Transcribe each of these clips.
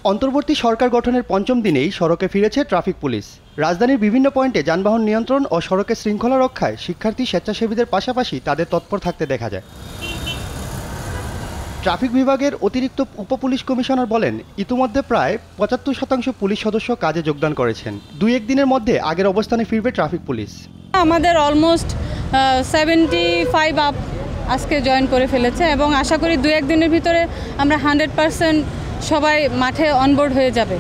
অন্তর্বর্তী সরকার গঠনের পঞ্চম দিনেই সড়কে ফিরেছে ট্রাফিক পুলিশ। রাজধানীর বিভিন্ন পয়েন্টে যানবাহন নিয়ন্ত্রণ ও সড়কের শৃঙ্খলা রক্ষায় শিক্ষার্থী স্বেচ্ছাসেবীদের পাশাপাশি তাদের তৎপর থাকতে দেখা যায়। ট্রাফিক বিভাগের অতিরিক্ত উপপুলিশ কমিশনার বলেন, ইতিমধ্যে প্রায় ৭৫% পুলিশ সদস্য কাজে যোগদান করেছেন। ২-১ দিনের মধ্যে আগের অবস্থানে ফিরবে ট্রাফিক পুলিশ। আমাদের অলমোস্ট 75 আপ আজকে জয়েন করে ফেলেছে এবং আশা করি ২-১ দিনের ভিতরে আমরা 100% সবাই মাঠে অনবোর্ড হয়ে যাবে।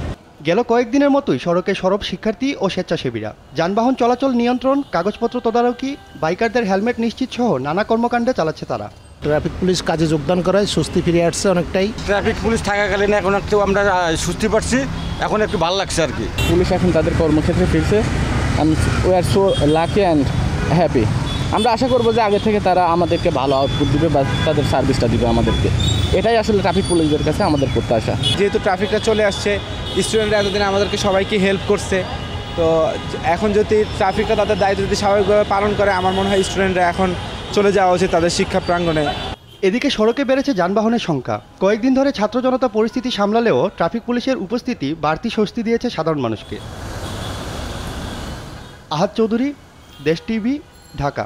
গেল কয়েকদিনের মতোই সড়কে সরব শিক্ষার্থী ও স্বেচ্ছাসেবীরা। যানবাহন চলাচল নিয়ন্ত্রণ, কাগজপত্র তদারকি, বাইকারদের হেলমেট নিশ্চিত সহ নানা কর্মকাণ্ডে চালাচ্ছে তারা। ট্রাফিক পুলিশ কাজে যোগদান করায় স্বস্তি ফিরে আসছে অনেকটাই। ট্রাফিক পুলিশ থাকাকালীন এখন একটু আমরা স্বস্তি পাচ্ছি, এখন একটু ভালো লাগছে আর কি। পুলিশ এখন তাদের কর্মক্ষেত্রে ফিরছে। We are so lucky and happy. আমরা আশা করবো যে আগে থেকে তারা আমাদেরকে ভালো আউটপুট দিবে বা তাদের সার্ভিসটা দিবে আমাদেরকে। এটাই আসলে ট্রাফিক পুলিশদের কাছে আমাদের প্রত্যাশা। যেহেতু ট্রাফিকটা চলে আসছে, স্টুডেন্টরা এতদিন আমাদেরকে সবাইকে হেল্প করছে, তো এখন যদি ট্রাফিকটা তাদের দায়িত্ব যদি স্বাভাবিকভাবে পালন করে, আমার মনে হয় স্টুডেন্টরা এখন চলে যাওয়া উচিত তাদের শিক্ষা প্রাঙ্গণে। এদিকে সড়কে বেড়েছে যানবাহনের সংখ্যা। কয়েকদিন ধরে ছাত্র জনতা পরিস্থিতি সামলালেও ট্রাফিক পুলিশের উপস্থিতি বাড়তি স্বস্তি দিয়েছে সাধারণ মানুষকে। আহাদ চৌধুরী, দেশ টিভি, ঢাকা।